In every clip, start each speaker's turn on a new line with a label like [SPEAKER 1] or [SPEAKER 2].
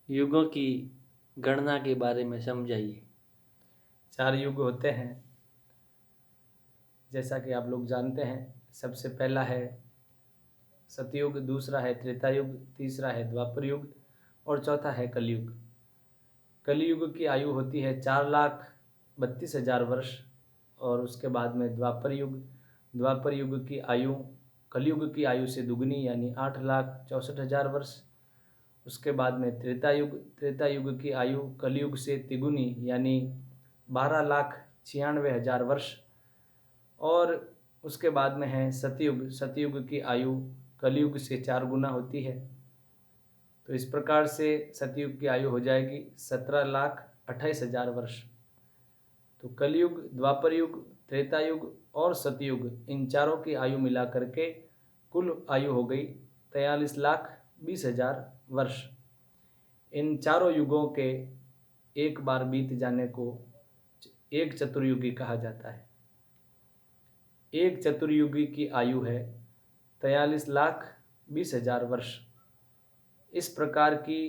[SPEAKER 1] युगों की गणना के बारे में समझाइए।
[SPEAKER 2] 4 युग होते हैं, जैसा कि आप लोग जानते हैं। सबसे पहला है सतयुग, दूसरा है त्रेता युग, तीसरा है द्वापर युग और चौथा है कलयुग। कलयुग की आयु होती है 4,32,000 वर्ष और उसके बाद में द्वापर युग। द्वापर युग की आयु कलयुग की आयु से दुगनी यानी 8,64,000 वर्ष। उसके बाद में त्रेता युग। त्रेता युग की आयु कलयुग से तिगुनी यानी 12,96,000 वर्ष। और उसके बाद में है सतयुग। सतयुग की आयु कलयुग से 4 गुना होती है। तो इस प्रकार से सतयुग की आयु हो जाएगी 17,28,000 वर्ष। तो कलयुग, द्वापर युग, त्रेता युग और सतयुग, इन चारों की आयु मिला करके कुल आयु हो गई 43,20,000 वर्ष। इन चारों युगों के एक बार बीत जाने को एक चतुर्युगी कहा जाता है। एक चतुर्युगी की आयु है 43,20,000 वर्ष। इस प्रकार की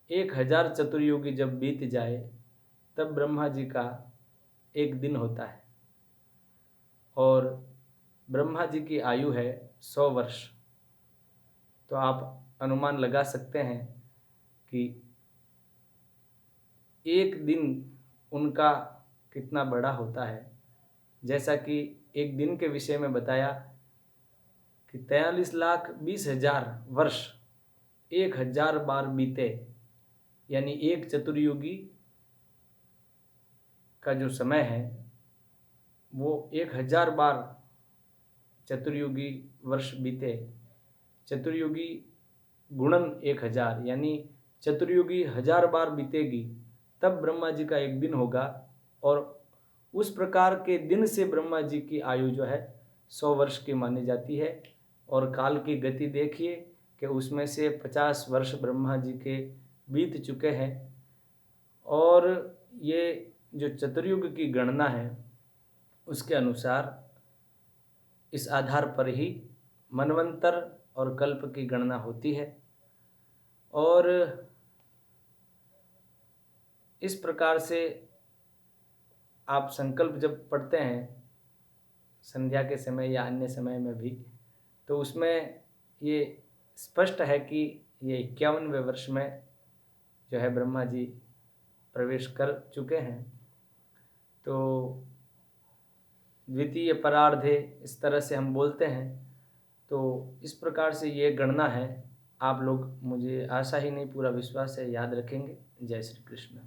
[SPEAKER 2] 1,000 चतुर्युगी जब बीत जाए तब ब्रह्मा जी का एक दिन होता है और ब्रह्मा जी की आयु है 100 वर्ष। तो आप अनुमान लगा सकते हैं कि एक दिन उनका कितना बड़ा होता है। जैसा कि एक दिन के विषय में बताया कि 43,20,000 वर्ष 1,000 बार बीते, यानी एक चतुर्युगी का जो समय है वो 1,000 बार चतुर्युगी वर्ष बीते। चतुर्युगी गुणन 1,000 यानी चतुर्युगी 1,000 बार बीतेगी तब ब्रह्मा जी का एक दिन होगा। और उस प्रकार के दिन से ब्रह्मा जी की आयु जो है 100 वर्ष की मानी जाती है। और काल की गति देखिए कि उसमें से 50 वर्ष ब्रह्मा जी के बीत चुके हैं। और ये जो चतुर्युग की गणना है उसके अनुसार इस आधार पर ही मनवंतर और कल्प की गणना होती है। और इस प्रकार से आप संकल्प जब पढ़ते हैं संध्या के समय या अन्य समय में भी, तो उसमें ये स्पष्ट है कि ये 51वें वर्ष में जो है ब्रह्मा जी प्रवेश कर चुके हैं। तो द्वितीय परार्धे इस तरह से हम बोलते हैं। तो इस प्रकार से ये गणना है। आप लोग, मुझे आशा ही नहीं पूरा विश्वास है, याद रखेंगे। जय श्री कृष्ण।